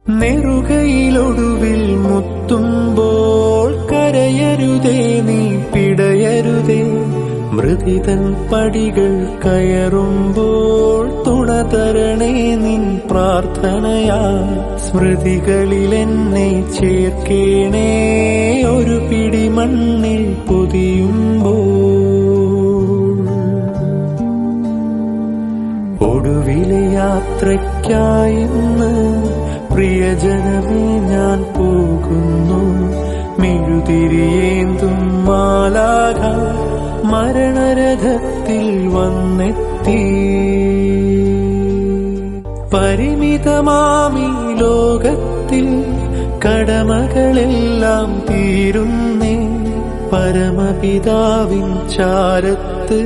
നെറുകയിലൊടുവിൽ മുത്തുമ്പോൾ കരയരുതേ നീ പിടയരുതേ. മൃതിതൻ പടികൾ കയറുമ്പോൾ തുണതരണേ നിൻ പ്രാർത്ഥനയാ. സ്മൃതികളിലെന്നെ ചേർക്കേണേ ഒരു പിടി മണ്ണിൽ പൊതിയുമ്പോൾ. ഒടുവിലെ യാത്രയ്ക്കായിന്ന് പ്രിയജനമേ ഞാൻ പോകുന്നു. മെഴുതിരിയേന്തും മാലാഖ മരണരഥത്തിൽ വന്നെത്തി. പരിമിതമാമീ ലോകത്തിൽ കടമകളെല്ലാം തീരുന്നേ. പരമപിതാവിൻ ചാരത്ത്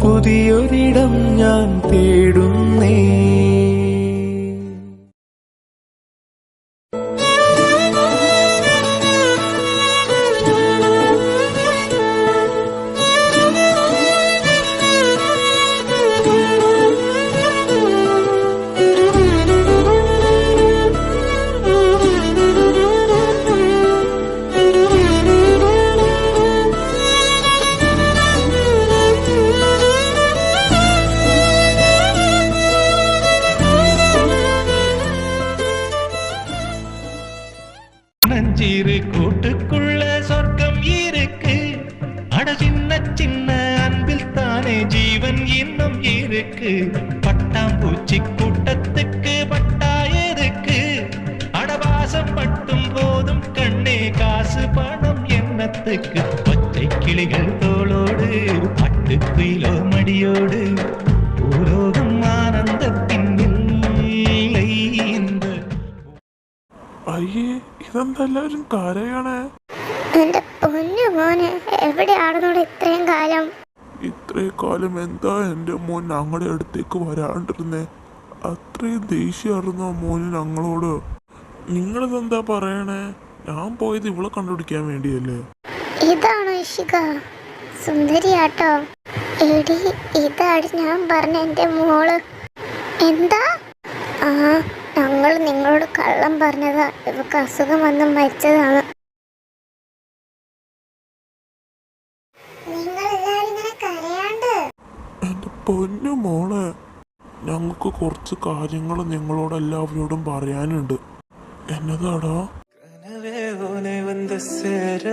പുതിയൊരിടം ഞാൻ തേടുന്നേ. நஞ்சீரு கூட்டுக்குள்ள சொர்க்கம் இருக்கு. அட சின்ன சின்ன அன்பில் தானே ஜீவன் இன்னும் இருக்கு. பட்டாம்பூச்சி கூட்டத்துக்கு பட்டா எதுக்கு? அடவாசம் மட்டும் போதும் கண்ணே, காசு பணம் என்னத்துக்கு? பச்சை கிளிகள் தோளோடு பட்டுக்குயிலோ மடியோடு பூலோகம் ஆனந்தத்தின் இல்லை. അയ്യേ, ഇതെന്താ എല്ലാവരും കരയാണേ? എന്റെ പൊന്നു മോന്, എവിടെയാണെന്നോട് ഇത്രയും കാലം? ഇത്രയും കാലം എന്താ എൻ്റെ മോൻ ഞങ്ങളുടെ അടുത്തേക്ക് വരാണ്ടിരുന്നേ? അത്രയും ദേഷ്യമായിരുന്നോ മോന് ഞങ്ങളോട്? നിങ്ങളിതെന്താ പറയണേ? ഞാൻ പോയത് ഇവളെ കണ്ടുപിടിക്കാൻ വേണ്ടിയല്ലേ? ഇതാണോ ഇഷിക? സുന്ദരിയാട്ടോ. എടി, ഇതാണ് ഞാൻ പറഞ്ഞ എന്റെ മോള്. എന്താ? ആ, ഞങ്ങൾ നിങ്ങളോട് കള്ളം പറഞ്ഞതാ. ഇവക്ക് അസുഖം വന്ന് മരിച്ചതാണ്. എൻ്റെ പൊന്നു മോളെ, ഞങ്ങൾക്ക് കുറച്ച് കാര്യങ്ങൾ നിങ്ങളോട് എല്ലാവരോടും പറയാനുണ്ട്. എന്നതാടാ? உனை வந்து சேர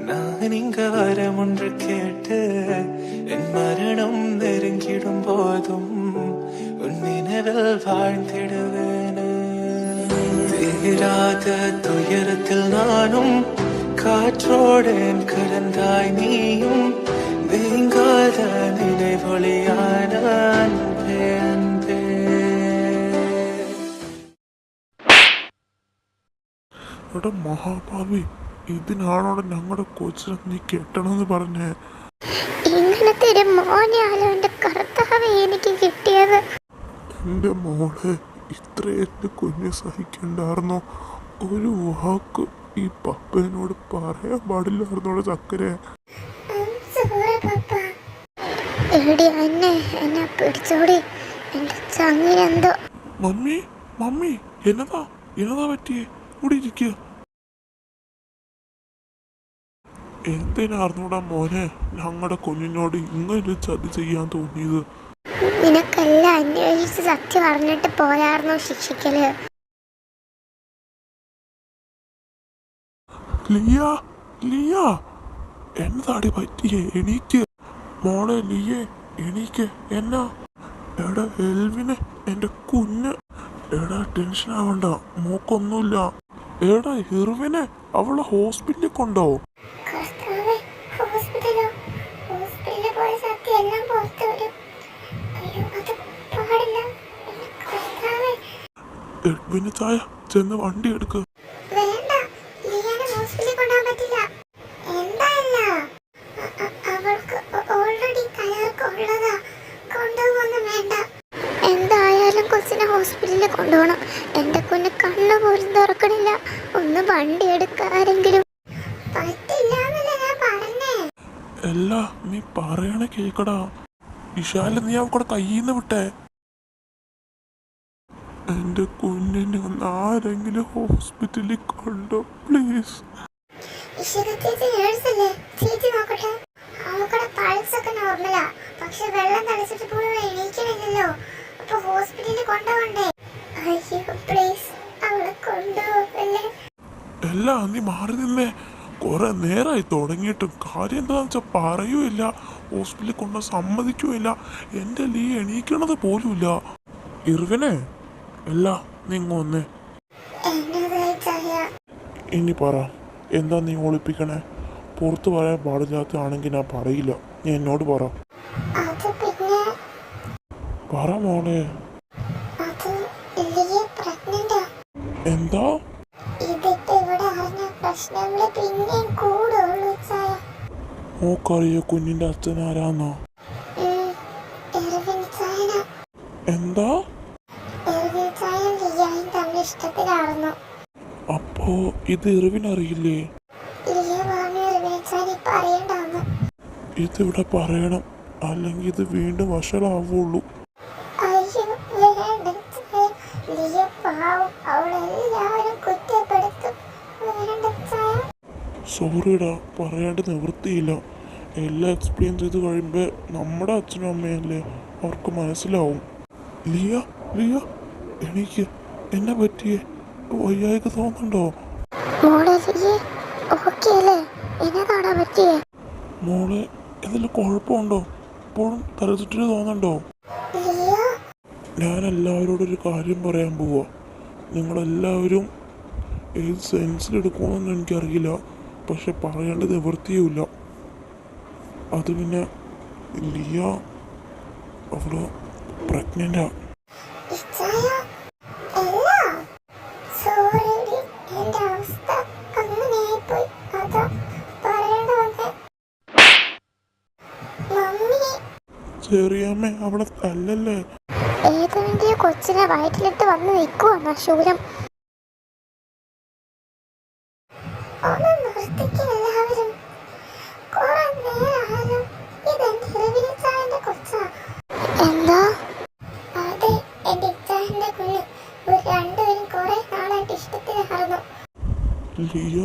நான் இங்க வரம் ஒன்று கேட்டு, என் மரணம் நெருங்கிடும் போதும் உன் நினைவில் வாழ்ந்திடுவேன். தீராத துயரத்தில் நானும் காற்றோடேன் கலந்தாய் நீயும். நீங்காத நினைவொளியான அன்பே அன்பே. എടാ മഹാഭാവി, ഇതിനാണോടെ ഞങ്ങളുടെ കൊച്ചിനെ നീ കെട്ടണമെന്ന് പറഞ്ഞേ? ഇങ്ങനത്തെ ഒരു മോനെയാലോ എന്റെ കർത്താവേ എനിക്ക് കിട്ടിയത്. എൻ്റെ മോളെ, ഇത്രയൊക്കെ കുഞ്ഞ് സഹിക്കണ്ടായിരുന്നോ? ഒരു വാക്ക് ഈ പപ്പനോട് പറയാൻ പാടില്ലായിരുന്നോടെ ചക്കരെ? എന്നെ പിടിച്ചോടി, എന്റെ ചങ്ങിനെന്തോ. മമ്മി, മമ്മി, എന്നതാ പറ്റിയേ? ഇവിടെ ഇരിക്കുക. എന്തിനായിരുന്നൂടാ മോനെ ഞങ്ങളുടെ കുഞ്ഞിനോട് ഇങ്ങനൊരു ചതി ചെയ്യാൻ തോന്നിയത്? നിനക്കെല്ലാം അന്വേഷിച്ച് സത്യം അറിഞ്ഞിട്ട് പോയായിരുന്നു ശിക്ഷിക്കല്. ലിയ, ലിയ, എന്നതാടി പറ്റിയേ? എണീക്ക് മോളെ, ലിയേ എണീക്ക്. എന്നാ? എടാ എൽവിനെ, എൻ്റെ കുഞ്ഞ്. എടാ ടെൻഷൻ ആവണ്ട, മോക്കൊന്നുമില്ല. എടാ ഇർവിനെ, അവളെ ഹോസ്പിറ്റലിൽ കൊണ്ടോ? എഡ്വിന് ചായ ചെന്ന് വണ്ടി എടുക്ക്. എന്തായാലും കൊച്ചിനെ ഹോസ്പിറ്റലിൽ കൊണ്ടുപോകണം. എന്റെ കുഞ്ഞ് കണ്ണു പോലും തുറക്കണില്ല. ഒന്ന് വണ്ടി എടുക്കാരെങ്കിലും. അല്ല, നീ പറയണ കേക്കടാ. വിശാല, നീ അവക്കടെ കയ്യിന്ന് വിട്ടേ. എൻ്റെ കുഞ്ഞിനെ ഒന്ന് ആരെങ്കിലും ഹോസ്പിറ്റലിൽ കൊണ്ടോ പ്ലീസ്. ചേച്ചി നേഴ്സല്ലേ? ചേച്ചി നോക്കട്ടെ. അവക്കടെ പൾസൊക്കെ നോർമലാ, പക്ഷെ വെള്ളം തളിച്ചിട്ട് പോലും എണീക്കണില്ലല്ലോ. അപ്പൊ ഹോസ്പിറ്റലിൽ കൊണ്ടുപോകണ്ടേ? അയ്യോ പ്ലീസ് അവളെ കൊണ്ടുപോകല്ലേ. എല്ലാം നീ മാറി നിന്നേ. കുറെ നേരമായി തുടങ്ങിയിട്ടും കാര്യം എന്താണെന്ന് വെച്ചാൽ പറയൂല, ഹോസ്പിറ്റലിൽ കൊണ്ട് സമ്മതിക്കൂല. എൻ്റെ ലീ എണീക്കണത് പോലുമില്ല. ഇർവിനെ എല്ലാ നിങ്ങൾ ഒന്നേ ഇനി പറ, എന്താ നീ ഒളിപ്പിക്കണേ? പുറത്ത് പറയാൻ പാടില്ലാത്തതാണെങ്കിൽ ഞാൻ പറയില്ല. നീ എന്നോട് പറ. പറ മോളെ. എന്താ മോക്കറിയോ കുഞ്ഞിന്റെ അച്ഛൻ ആരാന്നോ? എന്താ? അപ്പോ ഇത് ഇറിവിനറിയില്ലേ? ഇതിവിടെ പറയണം, അല്ലെങ്കിൽ ഇത് വീണ്ടും വഷളാവുള്ളൂ. സോറിടാ, പറയാണ്ട് നിവൃത്തിയില്ല. എല്ലാം എക്സ്പ്ലെയിൻ ചെയ്ത് കഴിയുമ്പോൾ നമ്മുടെ അച്ഛനും അമ്മയല്ലേ, അവർക്ക് മനസ്സിലാവും. ലിയ ലിയ എനിക്ക് എന്നെ പറ്റിയേ വയ്യായ്ക തോന്നുന്നുണ്ടോ? മോളെ എന്തെങ്കിലും കുഴപ്പമുണ്ടോ? ഇപ്പോഴും തലചുറ്റിന് തോന്നുന്നുണ്ടോ? ഞാൻ എല്ലാവരോടും ഒരു കാര്യം പറയാൻ പോവാ. നിങ്ങളെല്ലാവരും ഏത് സെൻസിലെടുക്കുമെന്നൊന്നും എനിക്കറിയില്ല, പക്ഷെ പറയേണ്ടത് നിവൃത്തിയുമില്ല. അത് പിന്നെ ലിയ അവള് പ്രഗ്നൻ്റാ. ചെറിയമ്മ അവളെ തല്ലല്ലേ. ഏതെങ്കിലും കൊച്ചിനെ വയറ്റിലിട്ട് വന്ന് നിൽക്കുവാ ശൂരം. എന്താ? അതെ, എന്റെ ഇച്ചാന്റെ കുഞ്ഞ്. രണ്ടുപേരും കുറെ നാളായിട്ട് ഇഷ്ടത്തിലായിരുന്നു. ലിയ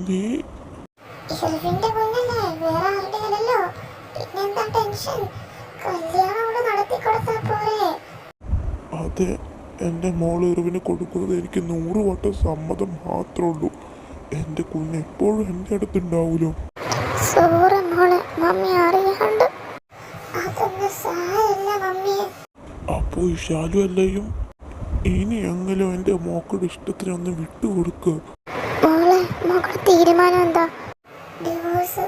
നീ ഇർവിന്റെ കുഞ്ഞല്ലേ, വേറെ ആരുടെ അല്ലല്ലോ. പിന്നെന്താ ടെൻഷൻ? കല്യാണം അവിടെ നടത്തി കൊടുത്താ പോരെ? അതെ, എൻ്റെ മോൾ ഇറിവിന് കൊടുക്കുന്നത് എനിക്ക് 100 വട്ടം സമ്മതം മാത്രമേ ഉള്ളൂ. എൻ്റെ കുഞ്ഞ് എപ്പോഴും എൻ്റെ അടുത്തുണ്ടാവൂലോ. സോറി മോളെ, മമ്മി അറിയാണ്ട്. അതൊന്നും സാരമില്ല മമ്മി. അപ്പോൾ ഈ ശാലു അല്ലയും ഇനിയെങ്കിലും എൻ്റെ മോക്കളുടെ ഇഷ്ടത്തിനൊന്ന് വിട്ടുകൊടുക്കുക. മോളെ, മോക്കളുടെ തീരുമാനം എന്താ? ഡിവോഴ്സ്.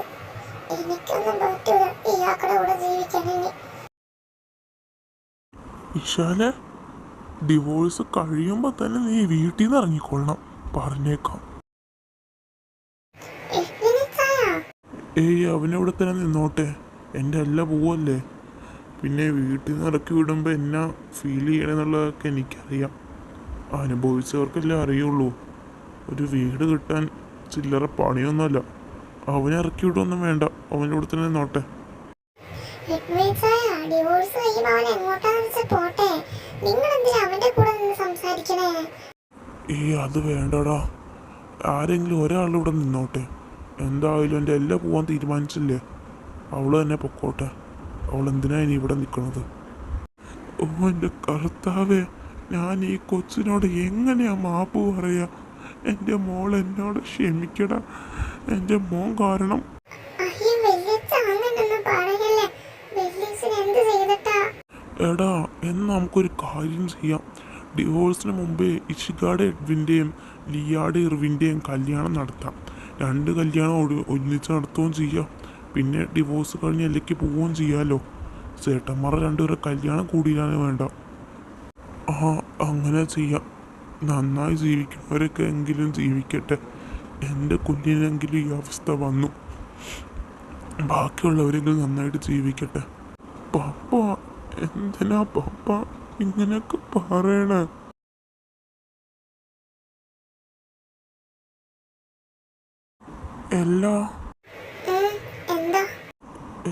എനിക്കൊന്നും പറ്റൂല ഇയാളുടെ കൂടെ ജീവിക്കാൻ. ഇഷാലെ, ഡിവോഴ്സ് കഴിയുമ്പോൾ തന്നെ നീ വീട്ടിൽ നിന്ന് ഇറങ്ങിക്കൊള്ളണം, പറഞ്ഞേക്കാം. ഏയ് അവനിവിടെ തന്നെ നിന്നോട്ടെ, എൻ്റെ എല്ലാം പോവല്ലേ. പിന്നെ വീട്ടിൽ നിന്ന് ഇറക്കി വിടുമ്പോൾ എന്നാ ഫീൽ ചെയ്യണമെന്നുള്ളതൊക്കെ എനിക്കറിയാം. അനുഭവിച്ചവർക്കല്ലേ അറിയുള്ളൂ. ഒരു വീട് കിട്ടാൻ ചില്ലറ പണിയൊന്നുമല്ല. അവനെ ഇറക്കി വിടുമൊന്നും വേണ്ട, അവനിവിടെ തന്നെ നിന്നോട്ടെ. അത് വേണ്ടടാ, ആരെങ്കിലും ഒരാളിവിടെ നിന്നോട്ടെ. എന്തായാലും എൻ്റെ എല്ലാം പോവാൻ തീരുമാനിച്ചില്ലേ, അവള് തന്നെ പൊക്കോട്ടെ. അവൾ എന്തിനാ ഇനി ഇവിടെ നിൽക്കണത്? ഓ എൻ്റെ കർത്താവേ, ഞാൻ ഈ കൊച്ചിനോട് എങ്ങനെയാ മാപ്പ് പറയാ? എൻ്റെ മോൾ എന്നോട് ക്ഷമിക്കടാ. എൻ്റെ മോൻ കാരണം. എടാ, എന്ന് നമുക്കൊരു കാര്യം ചെയ്യാം. ഡിവോഴ്സിന് മുമ്പേ ഇഷികാടെ എഡ്വിൻ്റെയും ലിയാടെ ഇർവിൻ്റെയും കല്യാണം നടത്താം. 2 കല്യാണം ഒന്നിച്ച് നടത്തുകയും ചെയ്യാം. പിന്നെ ഡിവോഴ്സ് കഴിഞ്ഞ് എല്ലേക്ക് പോവുകയും ചെയ്യാമല്ലോ. ചേട്ടന്മാരെ 2 പേരെ കല്യാണം കൂടിയാലും വേണ്ട. അങ്ങനെ ചെയ്യാം. നന്നായി ജീവിക്കുന്നവരൊക്കെ എങ്കിലും ജീവിക്കട്ടെ. എൻ്റെ കുഞ്ഞിനെങ്കിലും ഈ അവസ്ഥ വന്നു, ബാക്കിയുള്ളവരെങ്കിലും നന്നായിട്ട് ജീവിക്കട്ടെ. പപ്പ എന്തിനാ പപ്പ ഇങ്ങനെയൊക്കെ പറയണേ?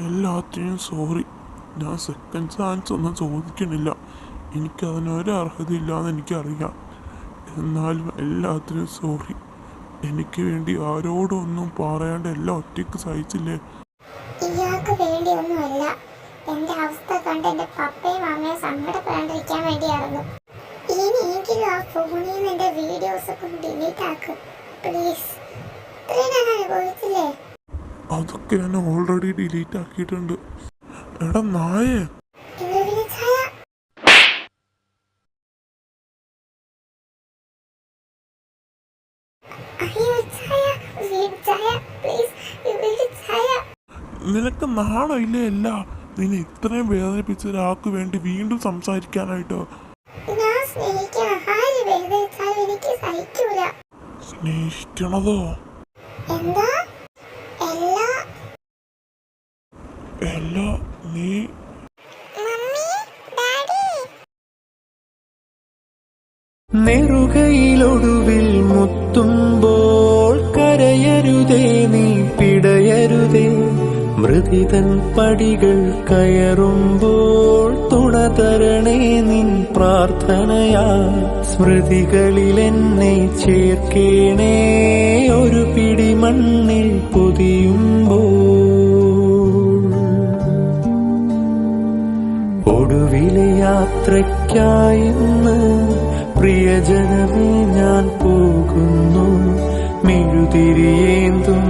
എല്ലാത്തിനും സോറി. ഞാൻ സെക്കൻഡ് ചാൻസ് ഒന്നും ചോദിക്കണില്ല. എനിക്കതിനൊരു അർഹതയില്ലാന്ന് എനിക്കറിയാം. എന്നാലും എല്ലാത്തിനും സോറി. എനിക്ക് വേണ്ടി ആരോടും ഒന്നും പറയാണ്ട് എല്ലാം ഒറ്റയ്ക്ക് സഹിച്ചില്ലേ. ഇയാൾക്ക് വേണ്ടിയൊന്നുമല്ല, എന്റെ അവസ്ഥ കണ്ട് എന്റെ പപ്പയും അമ്മയും സങ്കടപ്പെടാണ്ടിരിക്കാൻ വേണ്ടിയായിരുന്നു. ഇനിയെങ്കിലും ആ ഫോണിൽ നിന്ന് എന്റെ വീഡിയോസ് ഒക്കെ ഡിലീറ്റ് ആക്കും പ്ലീസ്. ഇത്രയും ഞാൻ അനുഭവിച്ചില്ലേ. അതൊക്കെ ഞാൻ ഓൾറെഡി ഡിലീറ്റ് ആക്കിയിട്ടുണ്ട്. എടാ നായേ, ഇവരെ വിളിച്ചായ അയ്യോ ചായ, ചായ പ്ലീസ്, വിളിച്ചായ. നിനക്ക് നാണമില്ലേ? അല്ല, നിന്നെ ഇത്രയും വേദനിപ്പിച്ച ഒരാൾക്ക് വേണ്ടി വീണ്ടും സംസാരിക്കാനായിട്ട്. ഞാൻ സ്നേഹിക്കണ ആര് വേദനിച്ചാലും എനിക്ക് സഹിക്കൂല. സ്നേഹിക്കണതോ? എന്താ എല്ലാ നീ മമ്മി ഡാഡി നെറുകയിലൊടുവിൽ മുത്തുമ്പോൾ കരയരുതേ നീ പിടയരുതേ. മൃതിതൻ പടികൾ കയറുമ്പോൾ തുണതരണേ നിൻ പ്രാർത്ഥനയാ. സ്മൃതികളിലെന്നെ ചേർക്കേണേ ഒരു പിടി മണ്ണിൽ പൊതിയുമ്പോൾ. ഒടുവിലെ യാത്രയ്ക്കായിന്ന് പ്രിയജനമേ ഞാൻ പോകുന്നു. മെഴുതിരിയേന്തും